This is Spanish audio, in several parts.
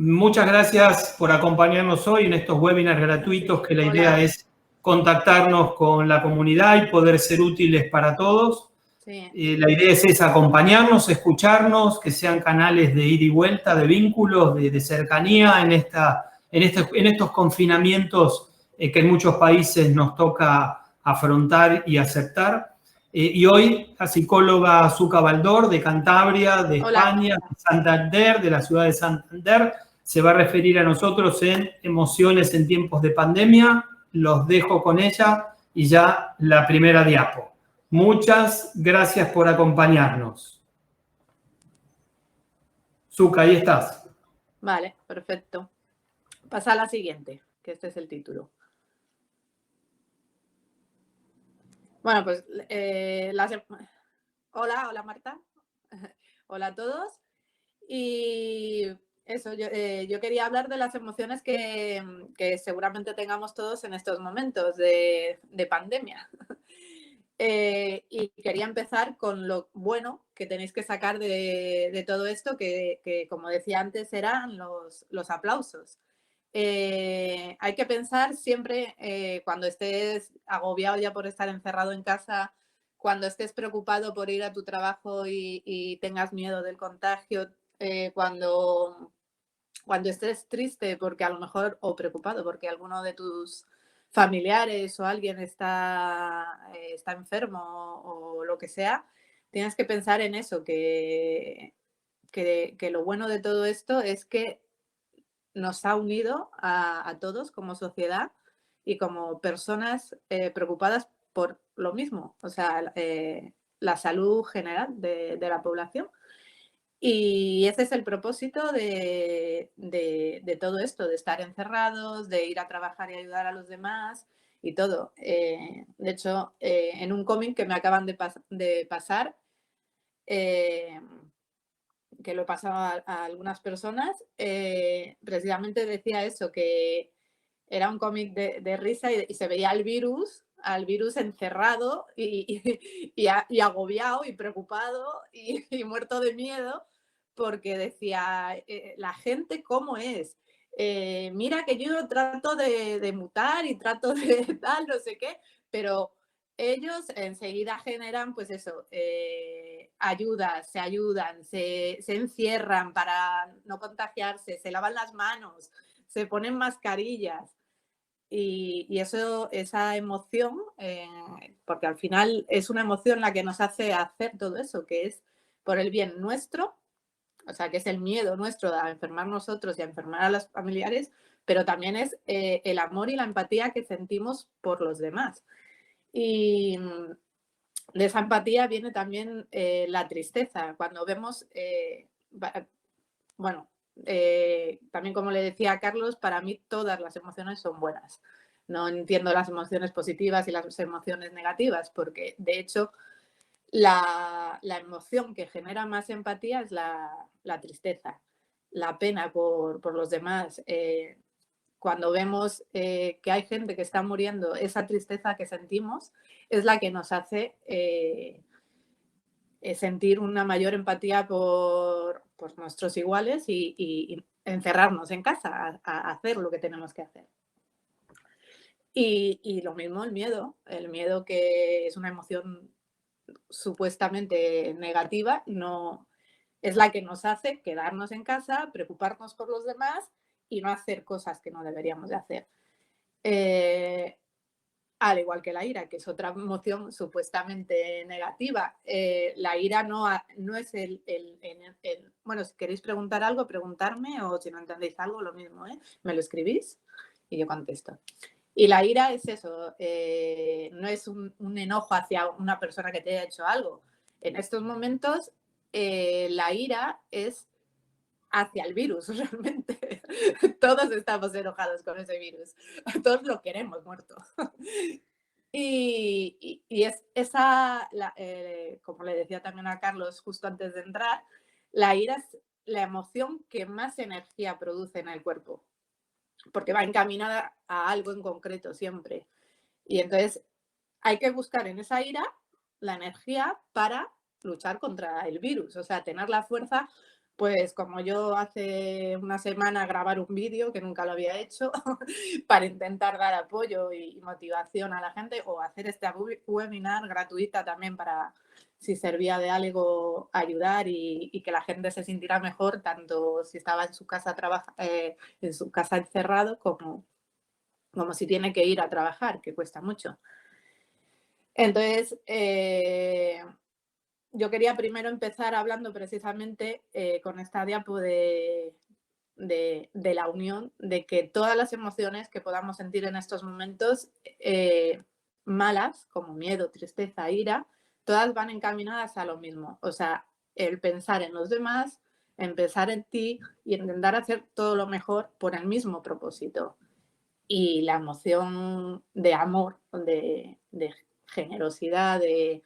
Muchas gracias por acompañarnos hoy en estos webinars gratuitos, que la idea es contactarnos con la comunidad y poder ser útiles para todos. Sí. La idea es esa, acompañarnos, escucharnos, que sean canales de ida y vuelta, de vínculos, de cercanía en estos confinamientos que en muchos países nos toca afrontar y aceptar. Y hoy la psicóloga Azuka Baldor, de Cantabria, de España, de Santander, de la ciudad de Santander, se va a referir a nosotros en emociones en tiempos de pandemia. Los dejo con ella y ya la primera diapo. Muchas gracias por acompañarnos. Zuka, ahí estás. Vale, perfecto. Pasa a la siguiente, que este es el título. Bueno, pues hola Marta. Hola a todos. Y eso, yo quería hablar de las emociones que seguramente tengamos todos en estos momentos de pandemia. Y quería empezar con lo bueno que tenéis que sacar de todo esto, que como decía antes, eran los aplausos. Hay que pensar siempre, cuando estés agobiado ya por estar encerrado en casa, cuando estés preocupado por ir a tu trabajo y tengas miedo del contagio, cuando estés triste porque a lo mejor, o preocupado porque alguno de tus familiares o alguien está enfermo o lo que sea, tienes que pensar en eso, que lo bueno de todo esto es que nos ha unido a todos como sociedad y como personas preocupadas por lo mismo, o sea, la salud general de la población. Y ese es el propósito de todo esto, de estar encerrados, de ir a trabajar y ayudar a los demás y todo. De hecho, en un cómic que me acaban de pasar, que lo he pasado a algunas personas, precisamente decía eso, que era un cómic de risa y se veía al virus encerrado y agobiado y preocupado y muerto de miedo, porque decía, la gente cómo es. Mira que yo trato de mutar y trato de tal, no sé qué, pero ellos enseguida generan, pues eso, ayudas, se ayudan, se encierran para no contagiarse, se lavan las manos, se ponen mascarillas. Y eso, esa emoción, porque al final es una emoción la que nos hace hacer todo eso, que es por el bien nuestro, o sea, que es el miedo nuestro a enfermar nosotros y a enfermar a los familiares, pero también es el amor y la empatía que sentimos por los demás. Y de esa empatía viene también la tristeza. Cuando vemos, también como le decía a Carlos, para mí todas las emociones son buenas. No entiendo las emociones positivas y las emociones negativas, porque de hecho la emoción que genera más empatía es la tristeza, la pena por los demás. Cuando vemos que hay gente que está muriendo, esa tristeza que sentimos es la que nos hace sentir una mayor empatía por nuestros iguales y encerrarnos en casa a hacer lo que tenemos que hacer. Y lo mismo el miedo que es una emoción supuestamente negativa, no es la que nos hace quedarnos en casa, preocuparnos por los demás y no hacer cosas que no deberíamos de hacer. Al igual que la ira, que es otra emoción supuestamente negativa. La ira no es bueno, si queréis preguntar algo, preguntarme, o si no entendéis algo, lo mismo, me lo escribís y yo contesto. Y la ira es eso, no es un enojo hacia una persona que te haya hecho algo. En estos momentos, la ira es hacia el virus, realmente. Todos estamos enojados con ese virus. Todos lo queremos muerto. Y es esa, como le decía también a Carlos justo antes de entrar, la ira es la emoción que más energía produce en el cuerpo, porque va encaminada a algo en concreto siempre. Y entonces hay que buscar en esa ira la energía para luchar contra el virus, o sea, tener la fuerza Pues como yo hace una semana grabar un vídeo, que nunca lo había hecho, para intentar dar apoyo y motivación a la gente, o hacer esta webinar gratuita también para, si servía de algo, ayudar y que la gente se sintiera mejor, tanto si estaba en su casa, en su casa encerrado, como si tiene que ir a trabajar, que cuesta mucho. Entonces, yo quería primero empezar hablando precisamente con esta diapo de la unión, de que todas las emociones que podamos sentir en estos momentos malas, como miedo, tristeza, ira, todas van encaminadas a lo mismo. O sea, el pensar en los demás, en pensar en ti y intentar hacer todo lo mejor por el mismo propósito. Y la emoción de amor, de generosidad, de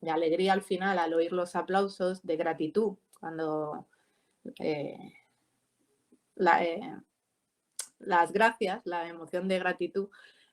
alegría al final al oír los aplausos, de gratitud, cuando las gracias, la emoción de gratitud,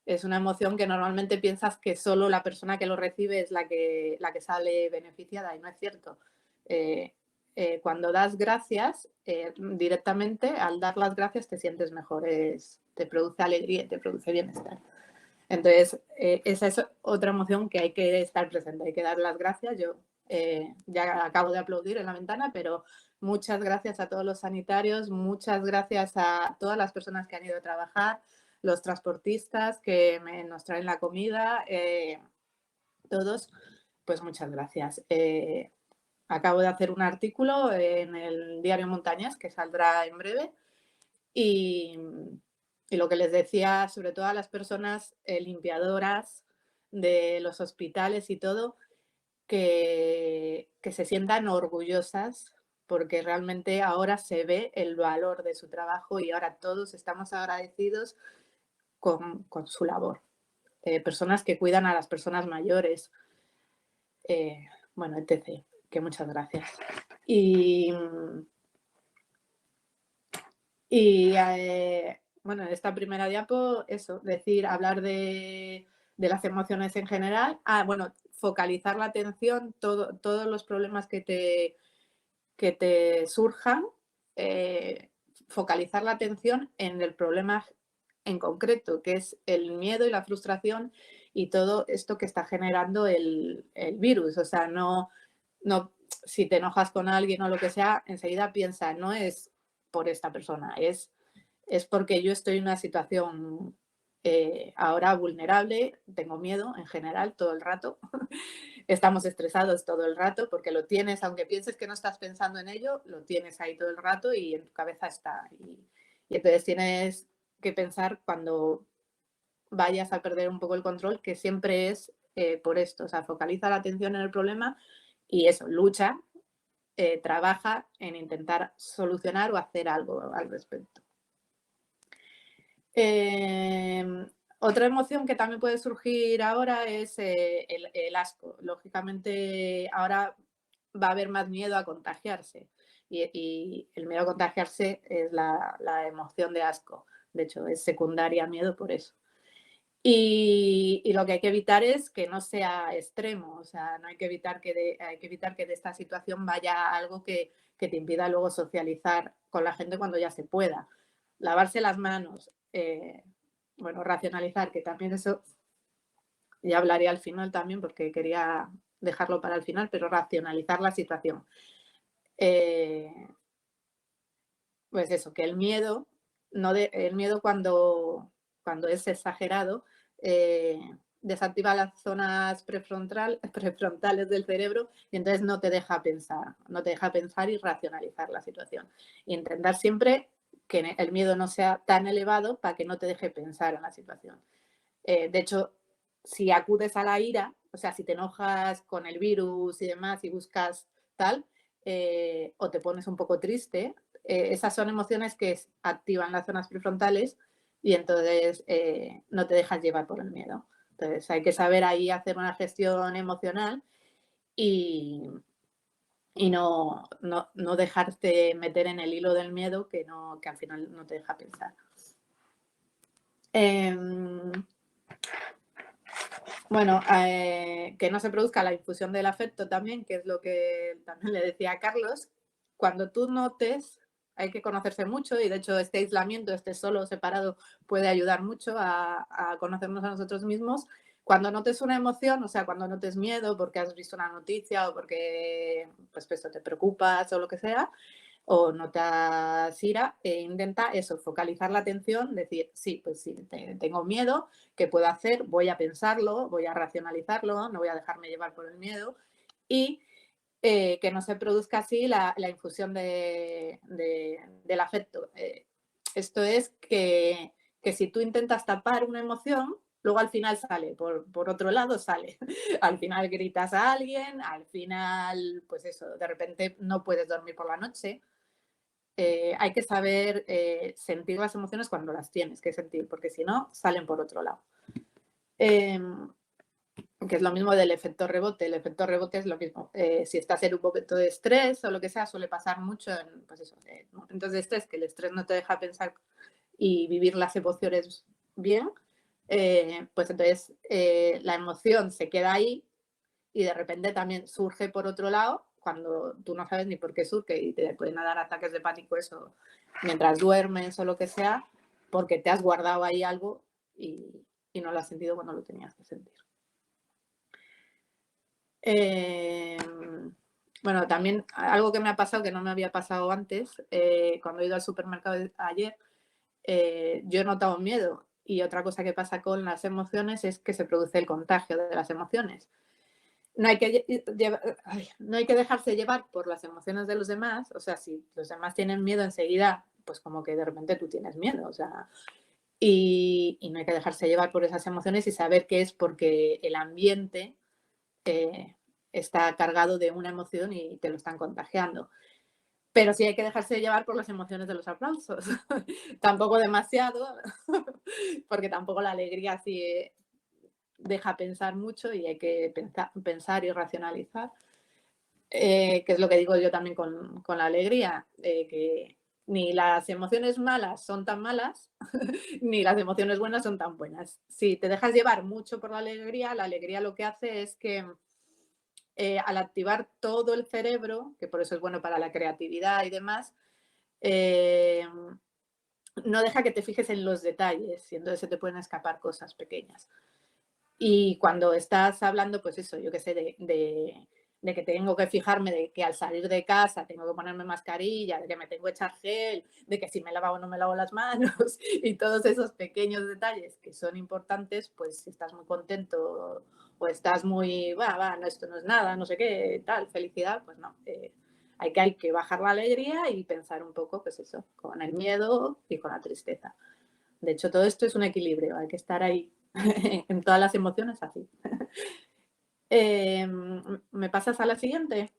es una emoción que normalmente piensas que solo la persona que lo recibe es la que sale beneficiada, y no es cierto. Cuando das gracias, directamente al dar las gracias te sientes mejor, te produce alegría, te produce bienestar. Entonces, esa es otra emoción que hay que estar presente, hay que dar las gracias. Yo ya acabo de aplaudir en la ventana, pero muchas gracias a todos los sanitarios, muchas gracias a todas las personas que han ido a trabajar, los transportistas que nos traen la comida, todos, pues muchas gracias. Acabo de hacer un artículo en el diario Montañas que saldrá en breve y lo que les decía, sobre todo a las personas limpiadoras de los hospitales y todo, que se sientan orgullosas porque realmente ahora se ve el valor de su trabajo y ahora todos estamos agradecidos con su labor. Personas que cuidan a las personas mayores, bueno, etc. Que muchas gracias. Y bueno, en esta primera diapo, eso, hablar de las emociones en general. Bueno, focalizar la atención, todos los problemas que te surjan, focalizar la atención en el problema en concreto, que es el miedo y la frustración y todo esto que está generando el virus. O sea, no, si te enojas con alguien o lo que sea, enseguida piensa, no es por esta persona, es porque yo estoy en una situación ahora vulnerable, tengo miedo en general todo el rato, estamos estresados todo el rato porque lo tienes, aunque pienses que no estás pensando en ello, lo tienes ahí todo el rato y en tu cabeza está. Y entonces tienes que pensar cuando vayas a perder un poco el control, que siempre es por esto, o sea, focaliza la atención en el problema y eso, lucha, trabaja en intentar solucionar o hacer algo al respecto. Otra emoción que también puede surgir ahora es el asco. Lógicamente, ahora va a haber más miedo a contagiarse y el miedo a contagiarse es la emoción de asco. De hecho, es secundaria a miedo por eso. Y lo que hay que evitar es que no sea extremo, o sea, no hay que evitar hay que evitar que de esta situación vaya algo que te impida luego socializar con la gente cuando ya se pueda. Lavarse las manos, bueno, racionalizar, que también eso ya hablaré al final también porque quería dejarlo para el final, pero racionalizar la situación. Pues eso, que el miedo, el miedo cuando es exagerado, desactiva las zonas prefrontales del cerebro y entonces no te deja pensar y racionalizar la situación. Y intentar siempre que el miedo no sea tan elevado para que no te deje pensar en la situación. De hecho, si acudes a la ira, o sea, si te enojas con el virus y demás y buscas tal, o te pones un poco triste, esas son emociones que activan las zonas prefrontales y entonces no te dejas llevar por el miedo. Entonces hay que saber ahí hacer una gestión emocional y no dejarte meter en el hilo del miedo que al final no te deja pensar. Bueno, que no se produzca la infusión del afecto también, que es lo que también le decía a Carlos, cuando tú notes, hay que conocerse mucho y de hecho este aislamiento, este solo, separado, puede ayudar mucho a conocernos a nosotros mismos. Cuando notes una emoción, o sea, cuando notes miedo porque has visto una noticia o porque pues, eso, te preocupas o lo que sea, o notas ira, intenta eso, focalizar la atención, decir, sí, pues sí, tengo miedo, ¿qué puedo hacer? Voy a pensarlo, voy a racionalizarlo, no voy a dejarme llevar por el miedo y que no se produzca así la infusión del afecto. Esto es que si tú intentas tapar una emoción, luego al final sale, por otro lado sale. Al final gritas a alguien, al final, pues eso, de repente no puedes dormir por la noche. Hay que saber sentir las emociones cuando las tienes que sentir, porque si no, salen por otro lado. Que es lo mismo del efecto rebote. El efecto rebote es lo mismo. Si estás en un momento de estrés o lo que sea, suele pasar mucho en pues eso, momentos de estrés, que el estrés no te deja pensar y vivir las emociones bien, pues entonces la emoción se queda ahí y de repente también surge por otro lado cuando tú no sabes ni por qué surge y te pueden dar ataques de pánico eso mientras duermes o lo que sea, porque te has guardado ahí algo y no lo has sentido cuando lo tenías que sentir. Bueno, también algo que me ha pasado que no me había pasado antes, cuando he ido al supermercado ayer, yo he notado miedo y otra cosa que pasa con las emociones es que se produce el contagio de las emociones. No hay que, no hay que dejarse llevar por las emociones de los demás, o sea, si los demás tienen miedo enseguida, pues como que de repente tú tienes miedo, o sea, y no hay que dejarse llevar por esas emociones y saber que es porque el ambiente está cargado de una emoción y te lo están contagiando. Pero sí hay que dejarse llevar por las emociones de los aplausos. Tampoco demasiado, porque tampoco la alegría sí deja pensar mucho y hay que pensar y racionalizar. Que es lo que digo yo también con la alegría, que ni las emociones malas son tan malas, ni las emociones buenas son tan buenas. Si te dejas llevar mucho por la alegría lo que hace es que al activar todo el cerebro, que por eso es bueno para la creatividad y demás, no deja que te fijes en los detalles y entonces se te pueden escapar cosas pequeñas. Y cuando estás hablando, pues eso, yo qué sé, de que tengo que fijarme de que al salir de casa tengo que ponerme mascarilla, de que me tengo que echar gel, de que si me lavo o no me lavo las manos y todos esos pequeños detalles que son importantes, pues si estás muy contento o estás muy, no, esto no es nada, no sé qué, tal, felicidad, pues no. Hay que bajar la alegría y pensar un poco, pues eso, con el miedo y con la tristeza. De hecho, todo esto es un equilibrio, hay que estar ahí en todas las emociones así. ¿Me pasas a la siguiente?